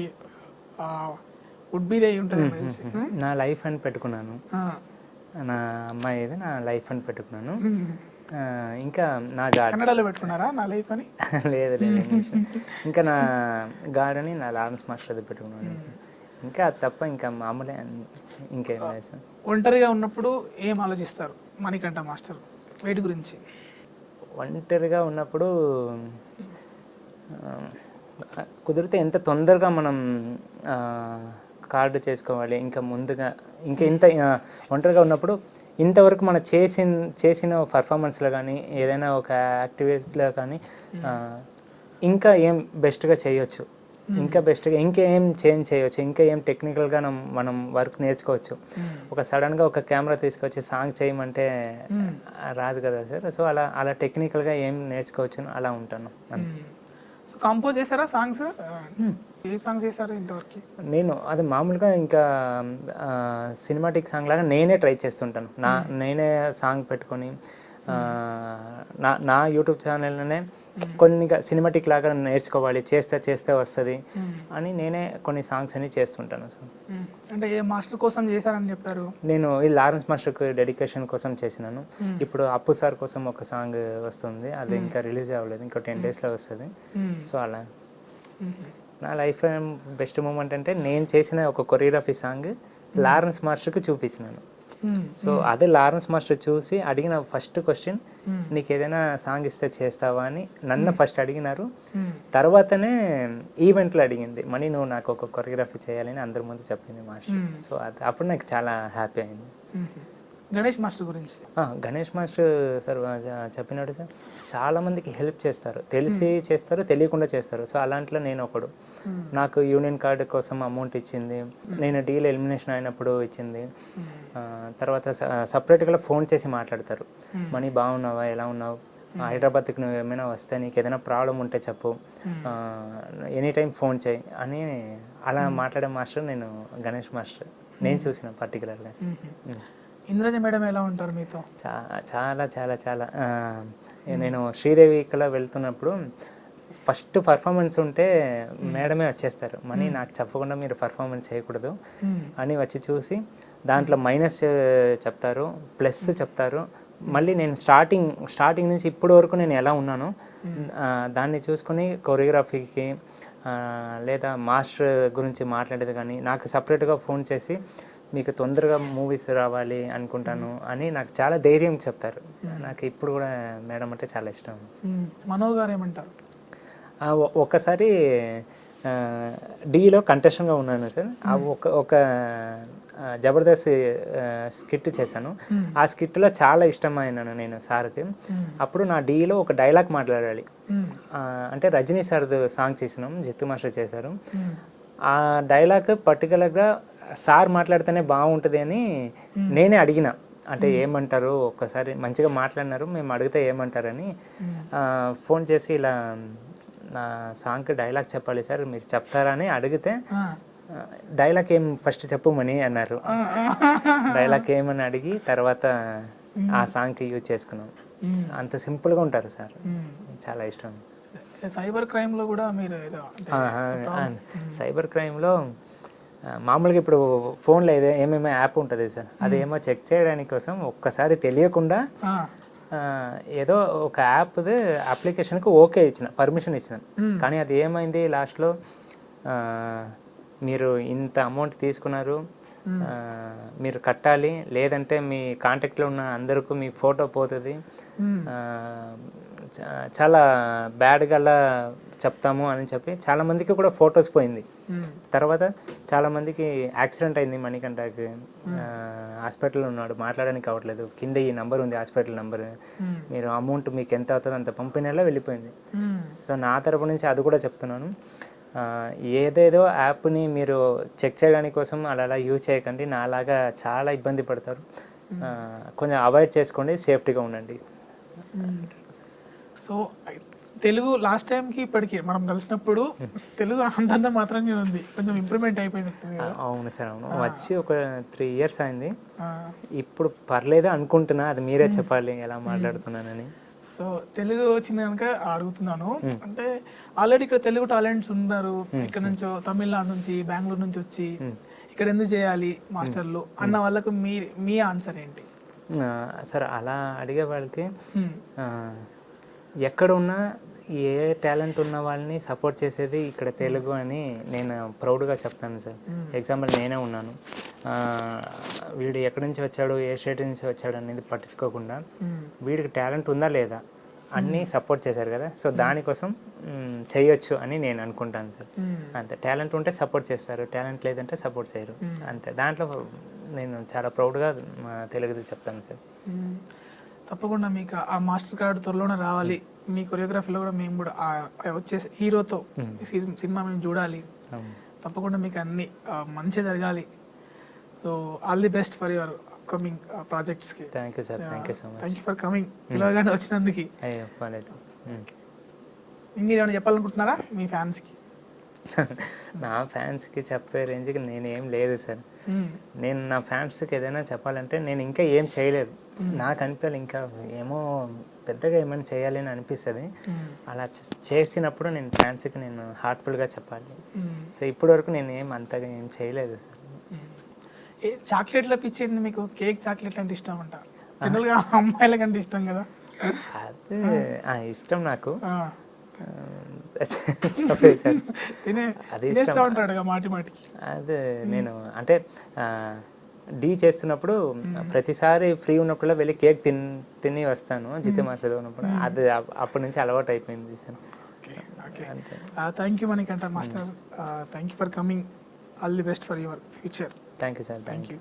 వుడ్ బి దే ఉంటుంది. నా లైఫ్ అని పెట్టుకున్నాను, నా అమ్మాయిది నా లైఫ్ అని పెట్టుకున్నాను. ఇంకా నా గాడ్ కన్నడలో పెట్టుకున్నారా నా లైఫ్ అని? లేదు లేదు, ఇంకా నా గాడ్ అని నా లారెన్స్ మాస్టర్ పెట్టుకున్నాను. ఇంకా తప్ప ఇంకా మామూలే, ఇంకేం లేదు సార్. ఒంటరిగా ఉన్నప్పుడు ఏం ఆలోచిస్తారు మణికంఠ మాస్టర్ వెయిట్ గురించి? ఒంటరిగా ఉన్నప్పుడు కుదిరితే ఎంత తొందరగా మనం కార్డు చేసుకోవాలి, ఇంకా ముందుగా ఇంకా ఇంత ఒంటరిగా ఉన్నప్పుడు ఇంతవరకు మనం చేసిన పర్ఫార్మెన్స్లో కానీ ఏదైనా ఒక యాక్టివిటీలో కానీ ఇంకా ఏం బెస్ట్గా చేయొచ్చు, ఇంకా బెస్ట్గా ఇంకేం చేంజ్ చేయవచ్చు, ఇంకా ఏం టెక్నికల్గా మనం వర్క్ నేర్చుకోవచ్చు. ఒక సడన్గా ఒక కెమెరా తీసుకొచ్చి సాంగ్ చేయమంటే రాదు కదా సార్. సో అలా టెక్నికల్గా ఏం నేర్చుకోవచ్చు అలా ఉంటాను. సో కంపోజ్ చేశారా సాంగ్స్? ఏ సాంగ్ చేశారు ఇంతవరకు? నేను అది మామూలుగా ఇంకా సినిమాటిక్ సాంగ్ లాగా నేనే ట్రై చేస్తుంటాను. నేనే సాంగ్ పెట్టుకొని నా యూట్యూబ్ ఛానల్లోనే కొన్ని సినిమాటిక్ లాగా నేర్చుకోవాలి, చేస్తే వస్తుంది అని నేనే కొన్ని సాంగ్స్ అని చేస్తుంటాను సార్. అంటే ఏ మాస్టర్ కోసం చేశారని చెప్పారు? నేను ఈ లారెన్స్ మాస్టర్కి డెడికేషన్ కోసం చేసినాను. ఇప్పుడు అప్పు సార్ కోసం ఒక సాంగ్ వస్తుంది, అది ఇంకా రిలీజ్ అవ్వలేదు, ఇంకో 10 daysలో వస్తుంది. సో అలా నా లైఫ్ బెస్ట్ మూమెంట్ అంటే నేను చేసిన ఒక కొరియోగ్రఫీ సాంగ్ లారెన్స్ మాస్టర్కి చూపించినాను. సో అదే లారెన్స్ మాస్టర్ చూసి అడిగిన ఫస్ట్ క్వశ్చన్, నీకు ఏదైనా సాంగ్ ఇస్తే చేస్తావా అని నన్ను ఫస్ట్ అడిగినారు. తర్వాతనే ఈవెంట్లో అడిగింది, మనీ నువ్వు నాకు ఒక కొరియోగ్రఫీ చేయాలని అందరి ముందు చెప్పింది మాస్టర్. సో అది అప్పుడు నాకు చాలా హ్యాపీ అయింది. గణేష్ మాస్టర్ గురించి? గణేష్ మాస్టర్ సార్ చెప్పినట్టు సార్ చాలా మందికి హెల్ప్ చేస్తారు, తెలిసి చేస్తారు, తెలియకుండా చేస్తారు. సో అలాంటిలో నేను ఒకడు. నాకు యూనియన్ కార్డు కోసం అమౌంట్ ఇచ్చింది, నేను డీల్ ఎలిమినేషన్ అయినప్పుడు ఇచ్చింది. తర్వాత సపరేట్గా ఫోన్ చేసి మాట్లాడతారు, మనీ బాగున్నావా, ఎలా ఉన్నావు, హైదరాబాద్కి నువ్వు ఏమైనా వస్తే నీకు ఏదైనా ప్రాబ్లం ఉంటే చెప్పు, ఎనీ టైం ఫోన్ చేయి అని అలా మాట్లాడే మాస్టర్ నేను గణేష్ మాస్టర్ నేను చూసిన పర్టికులర్గా. ఇంద్రజ మేడం ఎలా ఉంటారు మీతో? చాలా చాలా చాలా నేను శ్రీదేవికలా వెళ్తున్నప్పుడు ఫస్ట్ పర్ఫార్మెన్స్ ఉంటే మేడమే వచ్చేస్తారు, మనీ నాకు చెప్పకుండా మీరు పర్ఫార్మెన్స్ చేయకూడదు అని వచ్చి చూసి దాంట్లో మైనస్ చెప్తారు, ప్లస్ చెప్తారు. మళ్ళీ నేను స్టార్టింగ్ నుంచి ఇప్పటి వరకు నేను ఎలా ఉన్నానో దాన్ని చూసుకొని కొరియోగ్రఫీకి లేదా మాస్టర్ గురించి మాట్లాడేది కానీ నాకు సపరేట్గా ఫోన్ చేసి మీకు తొందరగా మూవీస్ రావాలి అనుకుంటాను అని నాకు చాలా ధైర్యం చెప్తారు. నాకు ఇప్పుడు కూడా మేడం అంటే చాలా ఇష్టం. మనో గారు ఏమంటారు? ఒక్కసారి డీలో కంటెస్టెంట్గా ఉన్నాను సార్. ఒక జబర్దస్త్ స్కిట్ చేశాను. ఆ స్కిట్లో చాలా ఇష్టమైనాను నేను సార్కి. అప్పుడు నా డీలో ఒక డైలాగ్ మాట్లాడాలి, అంటే రజనీ సార్ సాంగ్ చేసినాం, జిత్తు మాస్టర్ చేశారు. ఆ డైలాగ్ పర్టికులర్గా సార్ మాట్లాడితేనే బాగుంటుంది అని నేనే అడిగిన, అంటే ఏమంటారు ఒక్కసారి మంచిగా మాట్లాడినారు, మేము అడిగితే ఏమంటారని ఫోన్ చేసి ఇలా నా సాంగ్కి డైలాగ్ చెప్పాలి సార్ మీరు చెప్తారా అని అడిగితే డైలాగ్ ఏం ఫస్ట్ చెప్పమని అన్నారు. డైలాగ్ ఏమని అడిగి తర్వాత ఆ సాంగ్కి యూజ్ చేసుకున్నాం. అంత సింపుల్గా ఉంటారు సార్, చాలా ఇష్టం. సైబర్ క్రైమ్లో కూడా మీరు సైబర్ క్రైమ్లో మామూలుగా ఇప్పుడు ఫోన్లో ఏమేమో యాప్ ఉంటుంది సార్, అదేమో చెక్ చేయడానికి కోసం ఒక్కసారి తెలియకుండా ఏదో ఒక యాప్ది అప్లికేషన్కి ఓకే ఇచ్చిన, పర్మిషన్ ఇచ్చిన. కానీ అది ఏమైంది లాస్ట్లో, మీరు ఇంత అమౌంట్ తీసుకున్నారు, మీరు కట్టాలి, లేదంటే మీ కాంటాక్ట్లో ఉన్న అందరికీ మీ ఫోటో పోతుంది, చాలా బ్యాడ్గా అలా చెప్తాము అని చెప్పి చాలామందికి కూడా ఫొటోస్ పోయింది. తర్వాత చాలామందికి యాక్సిడెంట్ అయింది, మణికంఠకి హాస్పిటల్లో ఉన్నాడు, మాట్లాడడానికి అవ్వట్లేదు, కింద ఈ నంబర్ ఉంది హాస్పిటల్ నంబర్, మీరు అమౌంట్ మీకు ఎంత అవుతుందో అంత పంపిణీలో వెళ్ళిపోయింది. సో నా తరపు నుంచి అది కూడా చెప్తున్నాను, ఏదేదో యాప్ని మీరు చెక్ చేయడానికి కోసం అలా యూజ్ చేయకండి, నాలాగా చాలా ఇబ్బంది పడతారు, కొంచెం అవాయిడ్ చేసుకోండి, సేఫ్టీగా ఉండండి. సో తెలుగు లాస్ట్ టైంకి ఇప్పటికి మనం కలిసినప్పుడు తెలుగు అంతంత మాత్రమే ఉంది, కొంచెం ఇంప్రూవ్మెంట్ అయిపోయినట్టు. అవును సార్, అవును, వచ్చి ఒక 3 years అయింది, ఇప్పుడు పర్లేదు అనుకుంటున్నా, అది మీరే చెప్పాలి ఎలా మాట్లాడుతున్నానని. సో తెలుగు వచ్చింది కనుక అడుగుతున్నాను, అంటే ఆల్రెడీ ఇక్కడ తెలుగు టాలెంట్స్ ఉన్నారు, ఇక్కడ నుంచో తమిళనాడు నుంచి బెంగళూరు నుంచి వచ్చి ఇక్కడ ఎందుకు చేయాలి మాస్టర్లు అన్న వాళ్ళకు మీ ఆన్సర్ ఏంటి? సార్ అలా అడిగే వాళ్ళకి ఎక్కడున్నా ఏ టాలెంట్ ఉన్న వాళ్ళని సపోర్ట్ చేసేది ఇక్కడ తెలుగు అని నేను ప్రౌడ్గా చెప్తాను సార్. ఎగ్జాంపుల్ నేనే ఉన్నాను, వీడు ఎక్కడి నుంచి వచ్చాడు, ఏ స్టేట్ నుంచి వచ్చాడు అనేది పట్టించుకోకుండా వీడికి టాలెంట్ ఉందా లేదా అన్నీ సపోర్ట్ చేశారు కదా, సో దానికోసం చేయొచ్చు అని నేను అనుకుంటాను సార్. అంతే, టాలెంట్ ఉంటే సపోర్ట్ చేస్తారు, టాలెంట్ లేదంటే సపోర్ట్ చేయరు, అంతే. దాంట్లో నేను చాలా ప్రౌడ్గా మా తెలుగుది చెప్తాను సార్. తప్పకుండా మీకు ఆ మాస్టర్ కార్డు త్వరలోనే రావాలి, మీ కొరియోగ్రఫీలో కూడా మేము కూడా వచ్చే హీరోతో సినిమా మేము చూడాలి, తప్పకుండా మీకు అన్ని మంచి జరగాలి. So all the best for your upcoming ప్రాజెక్ట్స్కి. Thank you sir, thank you so much. Thank you for coming, పిలవగానే వచ్చినందుకు. అయ్యో పర్లేదు. మీరు ఏమైనా చెప్పాలనుకుంటున్నారా మీ ఫ్యాన్స్కి? నా ఫ్యాన్స్కి చెప్పే రేంజ్కి నేనేం లేదు సార్. నేను నా ఫ్యాన్స్కి ఏదైనా చెప్పాలంటే నేను ఇంకా ఏం చేయలేదు, నాకు అనిపించాలి ఇంకా ఏమో పెద్దగా ఏమైనా చేయాలి అని అనిపిస్తుంది. అలా చేసినప్పుడు నేను ఫ్యాన్స్కి నేను హార్ట్ఫుల్గా చెప్పాలి. సో ఇప్పటి వరకు నేను అంతగా ఏం చేయలేదు సార్. చాక్లెట్ల పిచ్చింది మీకు? కేక్ చాక్లెట్ అంటే ఇష్టం అంట, జనరల్గా అమ్మాయిల కంటే ఇష్టం కదా? అదే ఇష్టం నాకు, అది మాటి మాటికి. అదే నేను అంటే డీ చేస్తున్నప్పుడు ప్రతిసారి ఫ్రీ ఉన్నప్పుడు వెళ్ళి కేక్ తిని వస్తాను, జితే మాస్టర్ ఉన్నప్పుడు. అది అప్పటి నుంచి అలవాటు అయిపోయింది sir. Thank you Manikanta master, thank you for coming, all the best for your future. Thank you sir, thank you.